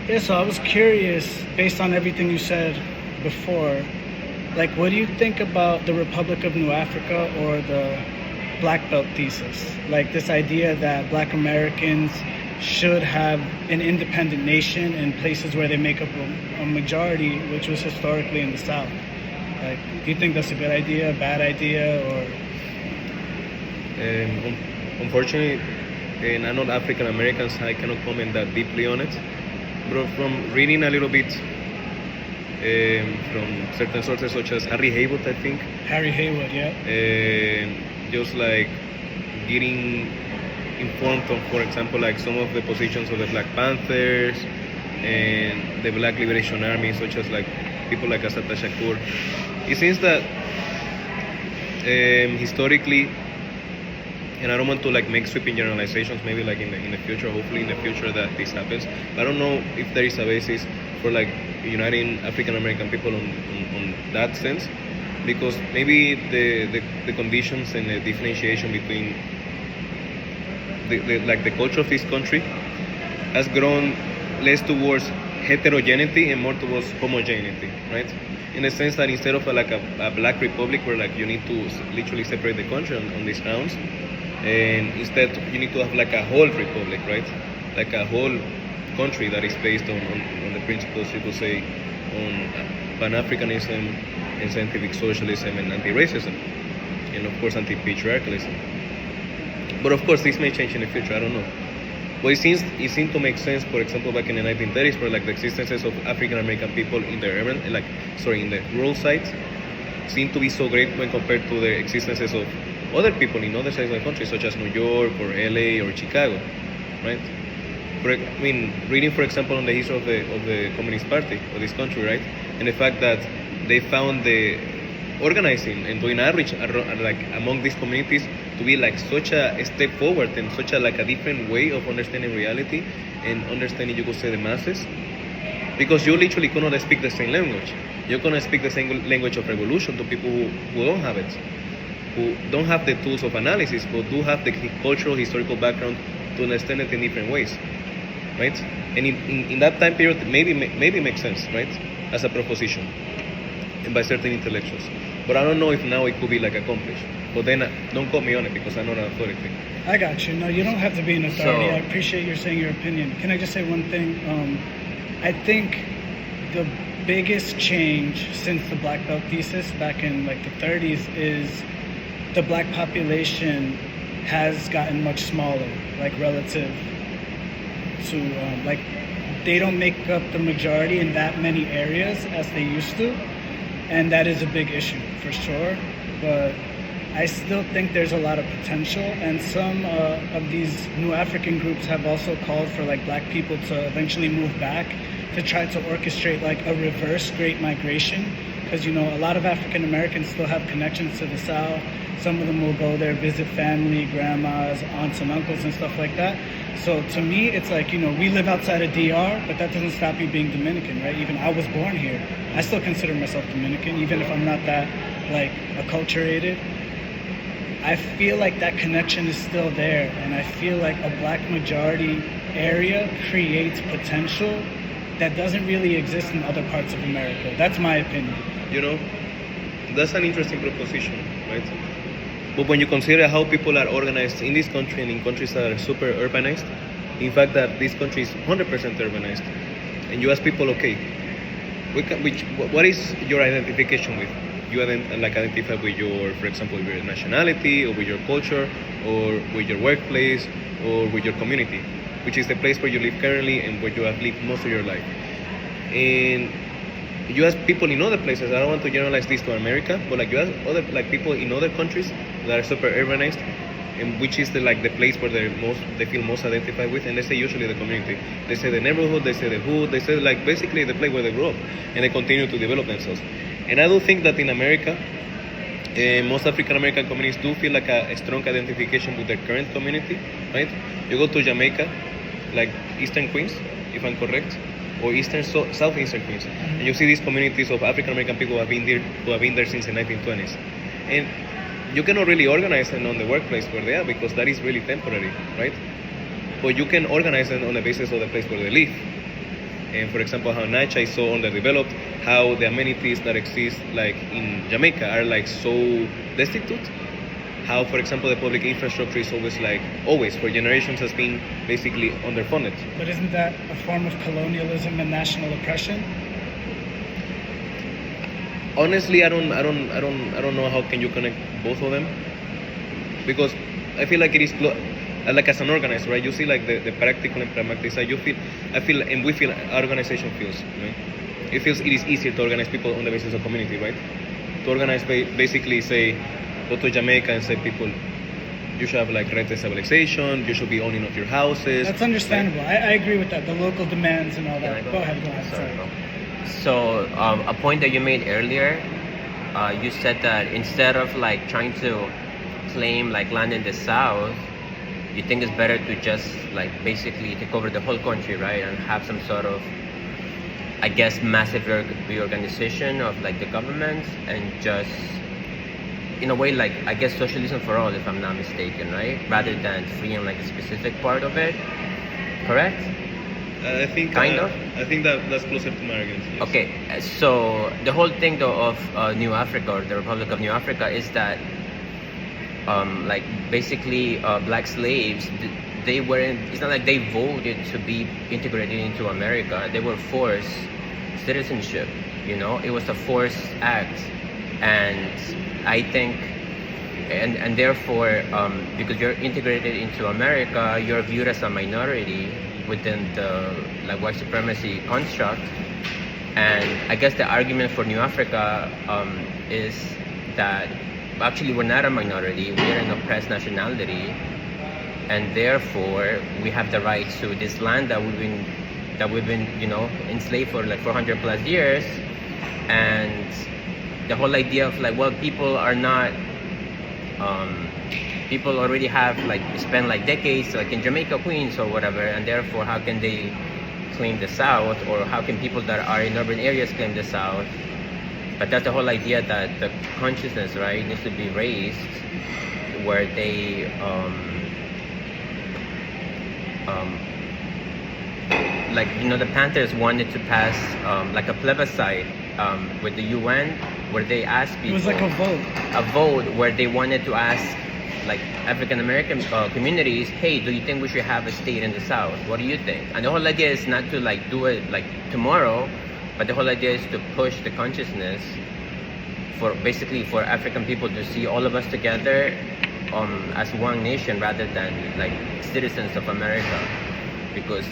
Yeah, so I was curious, based on everything you said before, like, what do you think about the Republic of New Africa or the Black Belt thesis? Like, this idea that Black Americans should have an independent nation in places where they make up a majority, which was historically in the South. Like, do you think that's a good idea, a bad idea, or? Unfortunately, I'm not African American, so I cannot comment that deeply on it. But from reading a little bit from certain sources such as Harry Haywood, I think, Harry Haywood, yeah. just like getting informed on, for example, like some of the positions of the Black Panthers and the Black Liberation Army, such as like people like Assata Shakur. It seems that historically, and I don't want to like make sweeping generalizations, maybe like in the future, hopefully in the future that this happens, but I don't know if there is a basis for like uniting African American people on that sense, because maybe the conditions and the differentiation between the culture of this country has grown less towards heterogeneity and more towards homogeneity, right? In the sense that instead of a black republic where like you need to literally separate the country on these grounds, and instead you need to have like a whole republic, right? Like a whole country that is based on the principles, you could say, on Pan-Africanism and scientific socialism and anti-racism, and of course anti-patriarchalism. But of course this may change in the future, I don't know. But it seemed to make sense, for example, back in the 1930s, where like the existences of African American people in the in the rural sites seemed to be so great when compared to the existences of other people in other sides of the country, such as New York or LA or Chicago, right? Reading, for example, on the history of the Communist Party of this country, right, and the fact that they found the organizing and doing outreach like among these communities to be like such a step forward and such a like a different way of understanding reality and understanding, you could say, the masses, because you literally cannot speak the same language. You cannot speak the same language of revolution to people who don't have it, who don't have the tools of analysis, but do have the cultural, historical background to understand it in different ways, right? And in that time period, maybe makes sense, right, as a proposition, and by certain intellectuals. But I don't know if now it could be like accomplished. But then don't quote me on it because I'm not an authority. I got you. No, you don't have to be an authority. So, I appreciate you saying your opinion. Can I just say one thing? I think the biggest change since the Black Belt thesis back in like the 30s is the black population has gotten much smaller, like relative to like they don't make up the majority in that many areas as they used to, and that is a big issue for sure. But I still think there's a lot of potential, and some of these new African groups have also called for like black people to eventually move back to try to orchestrate like a reverse Great Migration, because you know a lot of African Americans still have connections to the South. Some of them will go there, visit family, grandmas, aunts and uncles and stuff like that. So to me, it's like, you know, we live outside of DR, but that doesn't stop you being Dominican, right? Even I was born here. I still consider myself Dominican, even if I'm not that like acculturated. I feel like that connection is still there, and I feel like a black majority area creates potential that doesn't really exist in other parts of America. That's my opinion. You know, that's an interesting proposition, right? But when you consider how people are organized in this country and in countries that are super urbanized, in fact that this country is 100% urbanized, and you ask people, okay, what is your identification with? You identify with your, for example, with your nationality, or with your culture, or with your workplace, or with your community, which is the place where you live currently and where you have lived most of your life. And you ask people in other places, I don't want to generalize this to America, but like you ask other like people in other countries that are super urbanized, and which is the place where they feel most identified with, and they say usually the community. They say the neighborhood, they say the hood, they say like basically the place where they grew up, and they continue to develop themselves. And I do think that in America, most African American communities do feel like a strong identification with their current community, right? You go to Jamaica, like Eastern Queens, if I'm correct, or Southeastern Queens, and you see these communities of African American people who have been there since the 1920s, and you cannot really organize them on the workplace where they are because that is really temporary, right? But you can organize them on the basis of the place where they live, And for example, how Nacha is so underdeveloped, how the amenities that exist like in Jamaica are like so destitute. How, for example, the public infrastructure is always for generations has been basically underfunded. But isn't that a form of colonialism and national oppression? Honestly, I don't know how can you connect both of them, because I feel like it is like as an organizer, right? You see like the practical and pragmatic side. And we feel our organization feels, right? It feels it is easier to organize people on the basis of community, right? To organize basically say go to Jamaica and say people, you should have like rent stabilization, you should be owning of your houses. That's understandable. I agree with that. The local demands and all that. Can I Go ahead. Sorry, Sorry. bro. So a point that you made earlier, you said that instead of like trying to claim like land in the south, you think it's better to just like basically take over the whole country, right, and have some sort of, I guess, massive reorganization of like the government, and just in a way like, I guess, socialism for all, if I'm not mistaken, right, rather than freeing like a specific part of it, correct? I think Kind of? I think that's closer to Americans. Yes. Okay, so the whole thing though of New Africa, or the Republic of New Africa, is that like basically black slaves, they weren't, it's not like they voted to be integrated into America. They were forced citizenship, you know, it was a forced act. And I think, and therefore, because you're integrated into America, you're viewed as a minority within the like white supremacy construct. And I guess the argument for New Africa is that actually we're not a minority, we're an oppressed nationality, and therefore we have the right to this land that we've been, you know, enslaved for like 400 plus years. And the whole idea of like, well, people are not people already have like spent like decades like in Jamaica, Queens or whatever, and therefore how can they claim the South, or how can people that are in urban areas claim the South? But that's the whole idea, that the consciousness, right, needs to be raised, where they like, you know, the Panthers wanted to pass like a plebiscite with the UN, where they asked people. It was like a vote where they wanted to ask like African American communities, hey, do you think we should have a state in the South? What do you think? And the whole idea is not to like do it like tomorrow, but the whole idea is to push the consciousness for basically for African people to see all of us together as one nation, rather than like citizens of America. Because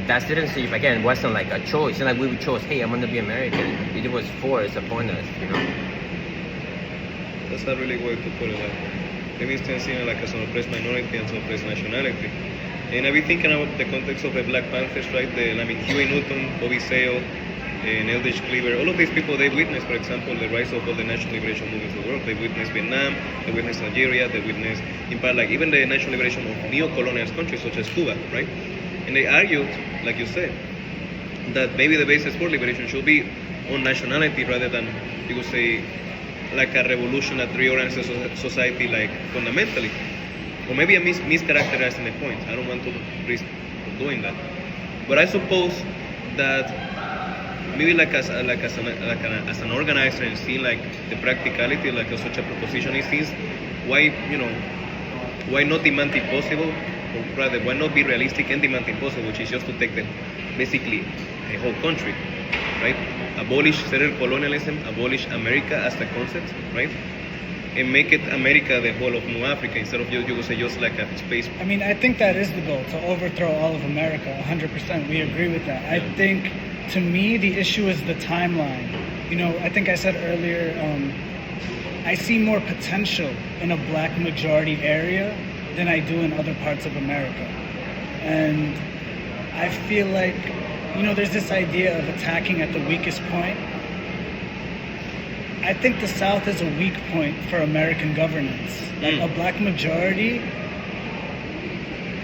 that citizenship, again, wasn't like a choice. It's not like we chose, hey, I'm going to be American. It was forced upon us, you know? That's a really way to put it. Like, maybe it's seen like as an oppressed minority and an oppressed nationality. And I've been thinking about the context of the Black Panthers, right? Huey Newton, Bobby Sale, and Eldridge Cleaver, all of these people, they witnessed, for example, the rise of all the national liberation movements of the world. They witnessed Vietnam, they witnessed Algeria, they witnessed, in part, like even the national liberation of neo-colonial countries such as Cuba, right? And they argued, like you said, that maybe the basis for liberation should be on nationality rather than, you could say, like a revolution that reorganizes society, like fundamentally. Or maybe I'm mischaracterizing the point. I don't want to risk doing that. But I suppose that maybe like as an organizer and seeing like the practicality, like such a proposition is why, you know, why not demand impossible, or rather why not be realistic and demand impossible, which is just to take basically the whole country, right? Abolish settled colonialism, abolish America as the concept, right? And make it America the whole of New Africa, instead of you would say just like a space. I mean, I think that is the goal, to overthrow all of America. 100%, we agree with that. I think, to me, the issue is the timeline. You know, I think I said earlier, I see more potential in a black majority area than I do in other parts of America. And I feel like, you know, there's this idea of attacking at the weakest point. I think the South is a weak point for American governance. Like, a black majority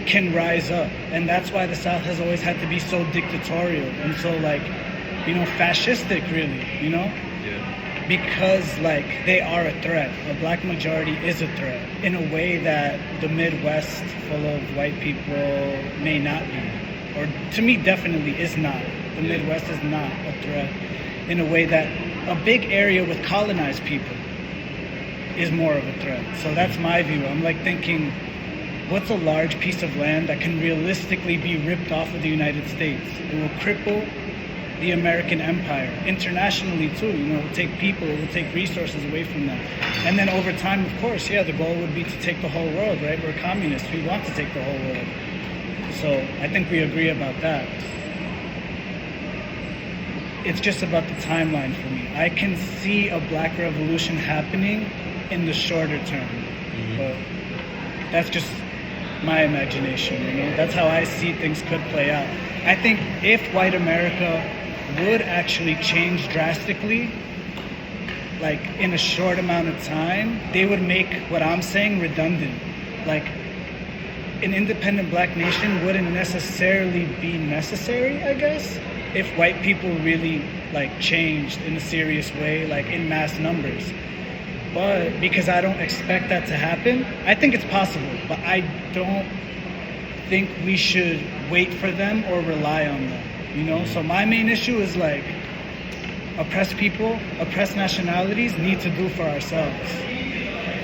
can rise up, and that's why the South has always had to be so dictatorial and so, like, you know, fascistic, really, you know? Yeah. Because, like, they are a threat. A black majority is a threat in a way that the Midwest, full of white people, may not be. Or, to me, definitely is not. The Midwest is not a threat in a way that a big area with colonized people is more of a threat. So that's my view. I'm like thinking, what's a large piece of land that can realistically be ripped off of the United States? It will cripple the American empire internationally too. You know, it will take people, it will take resources away from them. And then over time, of course, yeah, the goal would be to take the whole world, right? We're communists. We want to take the whole world. So I think we agree about that. It's just about the timeline for me. I can see a black revolution happening in the shorter term, but that's just my imagination, you know? That's how I see things could play out. I think if white America would actually change drastically, like in a short amount of time, they would make what I'm saying redundant. Like, an independent black nation wouldn't necessarily be necessary, I guess, if white people really like changed in a serious way, like in mass numbers. But because I don't expect that to happen, I think it's possible, but I don't think we should wait for them or rely on them, you know? So my main issue is like, oppressed people, oppressed nationalities need to do for ourselves.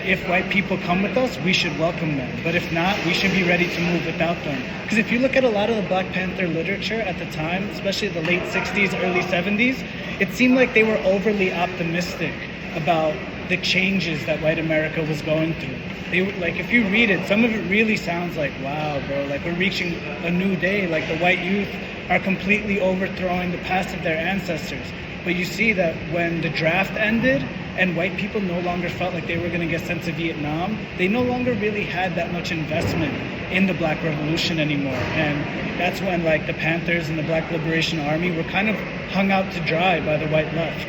If white people come with us, we should welcome them. But if not, we should be ready to move without them. Because if you look at a lot of the Black Panther literature at the time, especially the late 60s, early 70s, it seemed like they were overly optimistic about the changes that white America was going through. They, like, if you read it, some of it really sounds like, wow, bro, like we're reaching a new day. Like the white youth are completely overthrowing the past of their ancestors. But you see that when the draft ended and white people no longer felt like they were going to get sent to Vietnam, they no longer really had that much investment in the Black Revolution anymore. And that's when like the Panthers and the Black Liberation Army were kind of hung out to dry by the white left.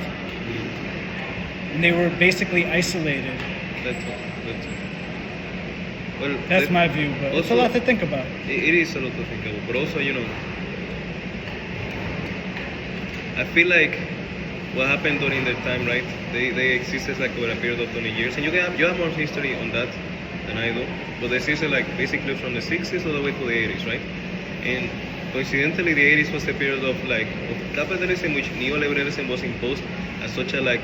And they were basically isolated. Well, That's my view, but it's a lot to think about. It is a lot to think about, but also, you know, I feel like what happened during that time, right? They existed like over a period of 20 years, and you have more history on that than I do. But they existed like basically from the 60s all the way to the 80s, right? And coincidentally, the 80s was a period of like of capitalism, which neoliberalism was imposed as such a like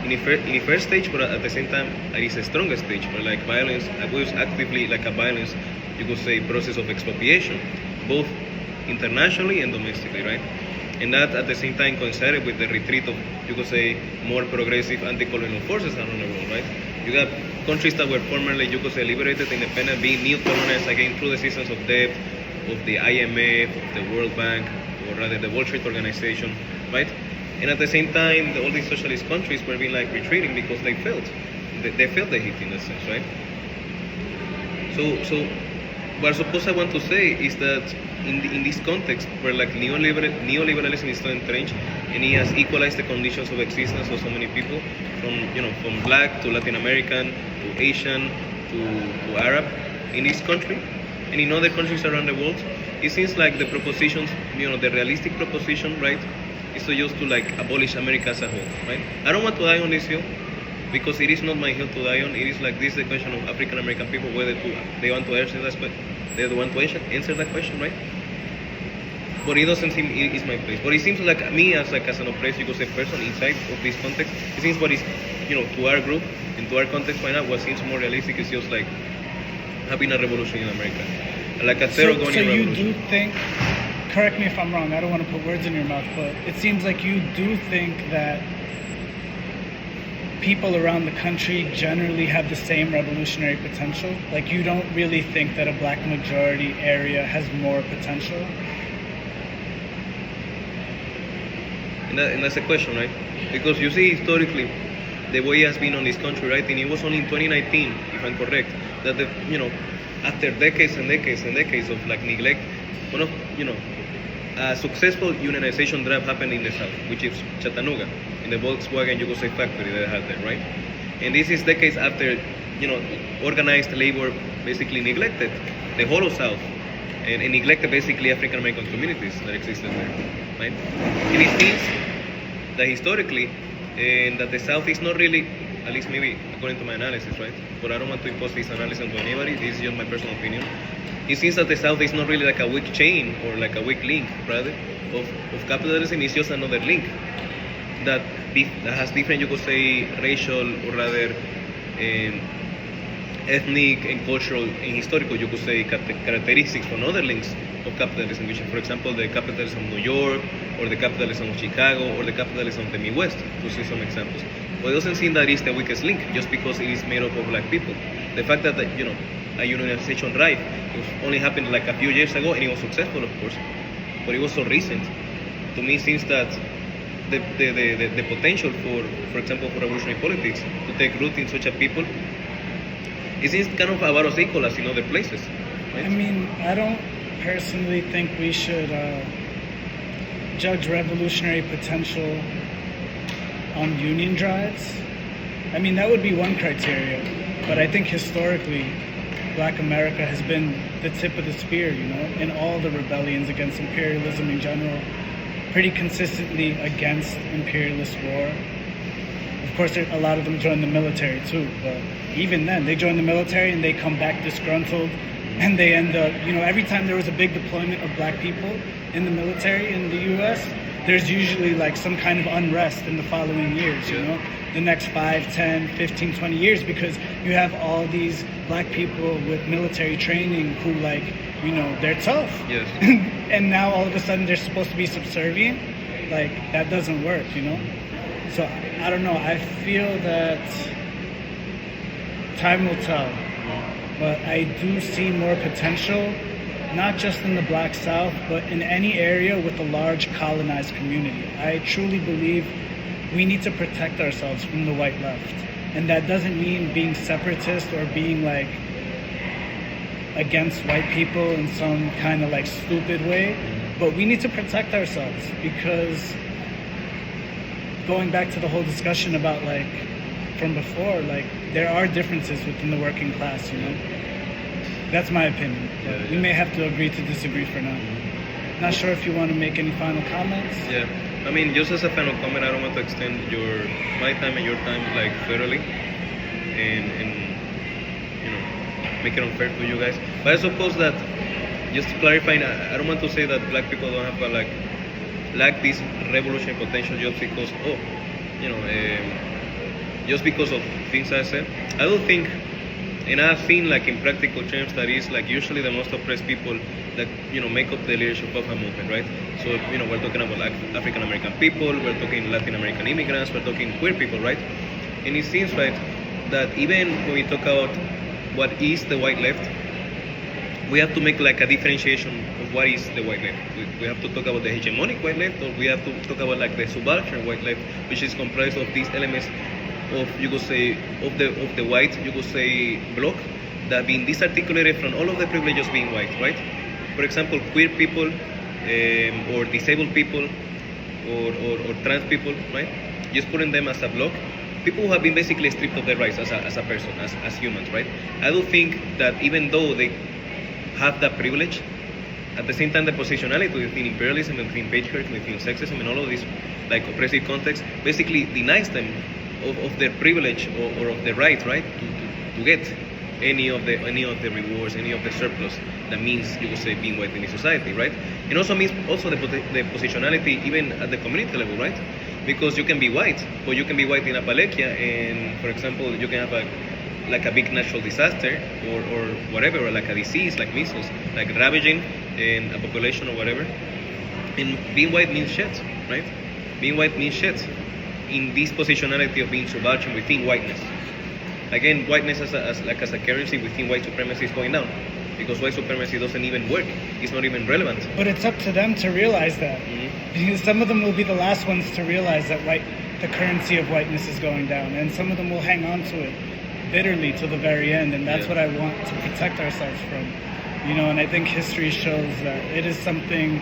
in the first stage, but at the same time, it is a stronger stage where like violence, was actively like a violence, you could say, process of expropriation, both internationally and domestically, right? And that at the same time coincided with the retreat of, you could say, more progressive anti-colonial forces around the world, right? You got countries that were formerly, you could say, liberated, independent, being neo-colonized again through the systems of debt, of the IMF, of the World Bank, or rather the World Trade Organization, right? And at the same time, all these socialist countries were being like retreating because they felt the heat in that sense, right? So what I suppose I want to say is that in this context where like neoliberalism is so entrenched and it has equalized the conditions of existence of so many people, from black to Latin American to Asian to Arab in this country and in other countries around the world, it seems like the propositions, the realistic proposition, right, is to just to like abolish America as a whole, right? I don't want to die on this hill because it is not my hill to die on. It is like this is the question of African American people whether they want to answer that question, right? But it doesn't seem it is my place. But it seems like me as an oppressed, you could say, person inside of this context. It seems what is to our group and to our context right now, what seems more realistic is just like having a revolution in America, like a zero-going revolution. So you do think? Correct me if I'm wrong, I don't want to put words in your mouth, but it seems like you do think that people around the country generally have the same revolutionary potential? Like you don't really think that a black majority area has more potential? And that's a question, right? Because you see historically, the way it has been on this country, right? And it was only in 2019, if I'm correct, that after decades and decades and decades of like neglect, a successful unionization drive happened in the South, which is Chattanooga, in the Volkswagen, you could say, factory that they had there, right? And this is decades after, organized labor basically neglected the whole of South and neglected basically African American communities that existed there, right? And it seems that historically, and that the South is not really at least maybe according to my analysis, right? But I don't want to impose this analysis on anybody. This is just my personal opinion. It seems that the South is not really like a weak chain or like a weak link, rather, of capitalism. It's just another link that has different, you could say, racial or rather ethnic and cultural and historical, you could say, characteristics from other links of capitalism, which is, for example, the capitalism of New York, or the capitalism of Chicago, or the capitalism of the Midwest, to see some examples. But it doesn't seem that it's the weakest link, just because it is made up of black people. The fact that, you know, a unionization drive, it only happened like a few years ago, and it was successful, of course, but it was so recent. To me, it seems that the potential for example, for revolutionary politics to take root in such a people, it seems kind of about as equal as in other places. Right? I mean, I don't personally think we should judge revolutionary potential on union drives. I mean, that would be one criteria, but I think historically, Black America has been the tip of the spear, you know, in all the rebellions against imperialism in general, pretty consistently against imperialist war. Of course, a lot of them join the military too, but even then, they join the military and they come back disgruntled, and they end up, you know, every time there was a big deployment of black people in the military in the US, there's usually like some kind of unrest in the following years, you know, the next 5, 10, 15, 20 years, because you have all these black people with military training who, like, you know, they're tough. Yes. And now all of a sudden they're supposed to be subservient. Like, that doesn't work, you know? So, I don't know. I feel that time will tell. But I do see more potential, not just in the Black South, but in any area with a large colonized community. I truly believe we need to protect ourselves from the white left. And that doesn't mean being separatist or being like against white people in some kind of like stupid way, but we need to protect ourselves, because going back to the whole discussion about like from before, like there are differences within the working class, you know. That's my opinion. But we may have to agree to disagree for now. Not sure if you want to make any final comments. Yeah, I mean, just as a final comment, I don't want to extend my time and your time like thoroughly, and you know, make it unfair to you guys. But I suppose that, just to clarify, I don't want to say that black people don't have lack this revolutionary potential just because, you know, just because of things I said. I don't think, and I've seen like in practical terms that is like usually the most oppressed people that, you know, make up the leadership of a movement, right? So, you know, we're talking about like African American people, we're talking Latin American immigrants, we're talking queer people, right? And it seems, right, that even when we talk about what is the white left, we have to make like a differentiation of what is the white left. We have to talk about the hegemonic white left, or we have to talk about like the subaltern white left, which is comprised of these elements of, you could say, of the white, you could say, bloc that have been disarticulated from all of the privileges being white, right? For example, queer people, or disabled people, or trans people, right? Just putting them as a bloc. People who have been basically stripped of their rights as a person, as humans, right? I do think that even though they have that privilege, at the same time the positionality within imperialism, within patriarchy, within sexism, and all of these like oppressive contexts basically denies them of their privilege or of their right, right, to get any of the rewards, any of the surplus that means, you could say, being white in society, right? It also means also the positionality even at the community level, right? Because you can be white, but you can be white in Appalachia, and for example, you can have a big natural disaster or whatever, or like a disease like measles, like ravaging in a population or whatever. And being white means shit, right? Being white means shit in this positionality of being subaltern within whiteness. Again, whiteness as a currency within white supremacy is going down, because white supremacy doesn't even work. It's not even relevant. But it's up to them to realize that. Because some of them will be the last ones to realize that the currency of whiteness is going down, and some of them will hang on to it bitterly to the very end, and that's what I want to protect ourselves from. You know, and I think history shows that it is something,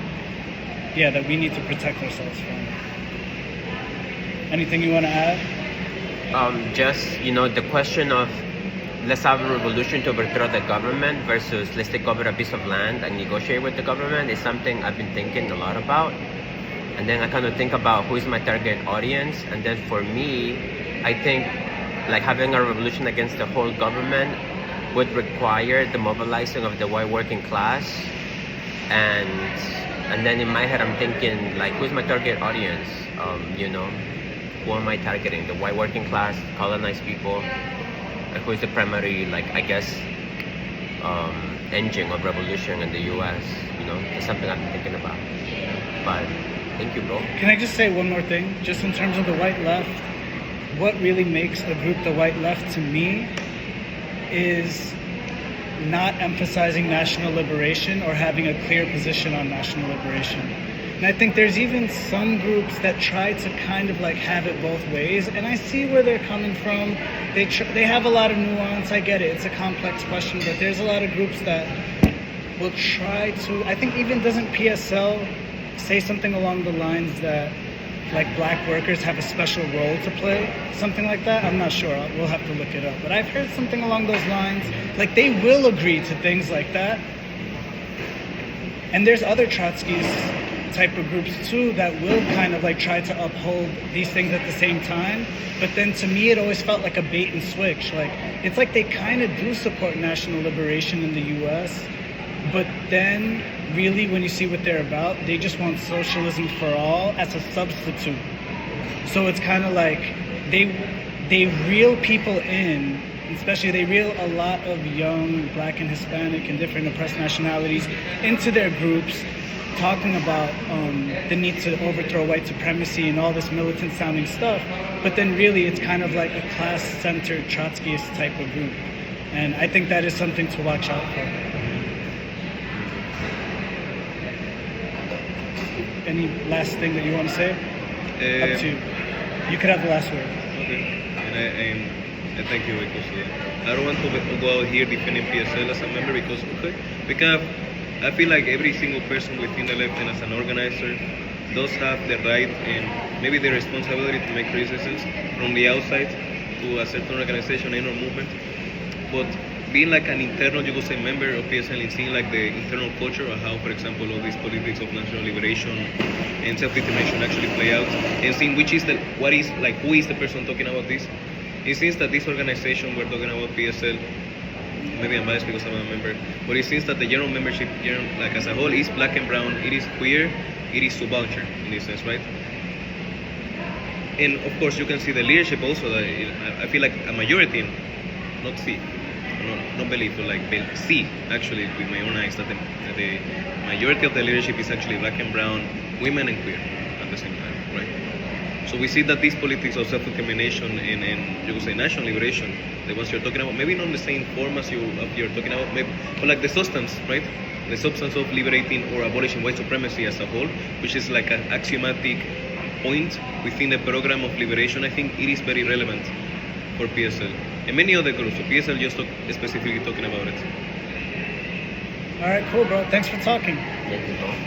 that we need to protect ourselves from. Anything you want to add? Just, you know, the question of let's have a revolution to overthrow the government versus let's take over a piece of land and negotiate with the government is something I've been thinking a lot about. And then I kind of think about who is my target audience. And then for me, I think like having a revolution against the whole government would require the mobilizing of the white working class, and then in my head I'm thinking like, who's my target audience? Who am I targeting? The white working class, colonized people. Who is the primary, like, I guess, engine of revolution in the U.S. It's something I've been thinking about. But thank you, bro. Can I just say one more thing? Just in terms of the white left, what really makes a group the white left to me is not emphasizing national liberation or having a clear position on national liberation. And I think there's even some groups that try to kind of like have it both ways, and I see where they're coming from. They have a lot of nuance. I get it. It's a complex question, but there's a lot of groups that will try to. I think even doesn't PSL say something along the lines that like black workers have a special role to play, something like that? I'm not sure. We'll have to look it up. But I've heard something along those lines. Like they will agree to things like that. And there's other Trotskyist type of groups too that will kind of like try to uphold these things at the same time. But then to me it always felt like a bait and switch. Like it's like they kind of do support national liberation in the US, but then really when you see what they're about, they just want socialism for all as a substitute. So it's kind of like they reel people in, especially they reel a lot of young Black and Hispanic and different oppressed nationalities into their groups, talking about the need to overthrow white supremacy and all this militant sounding stuff, but then really it's kind of like a class-centered Trotskyist type of group. And I think that is something to watch out for. Any last thing that you want to say? Up to you. You could have the last word. Okay. And I thank you because I don't want to go out here defending PSL as a member because I feel like every single person within the left and as an organizer does have the right and maybe the responsibility to make criticisms from the outside to a certain organization and or movement. But being like an internal, you could say, member of PSL and seeing like the internal culture of how, for example, all these politics of national liberation and self-determination actually play out, and seeing who is the person talking about this. It seems that this organization, we're talking about PSL, maybe I'm biased because I'm a member, but it seems that the general membership, like as a whole, is black and brown, it is queer, it is subaltern in this sense, right? And of course, you can see the leadership also. That I feel like a majority, not believe, but like see actually with my own eyes that the majority of the leadership is actually black and brown, women and queer at the same time, right? So we see that these politics of self-determination and you could say national liberation, the ones you're talking about, maybe not in the same form as you're talking about, maybe, but like the substance, right? The substance of liberating or abolishing white supremacy as a whole, which is like an axiomatic point within the program of liberation, I think it is very relevant for PSL and many other groups. So PSL just specifically talking about it. All right, cool, bro. Thanks for talking. Thank you, bro.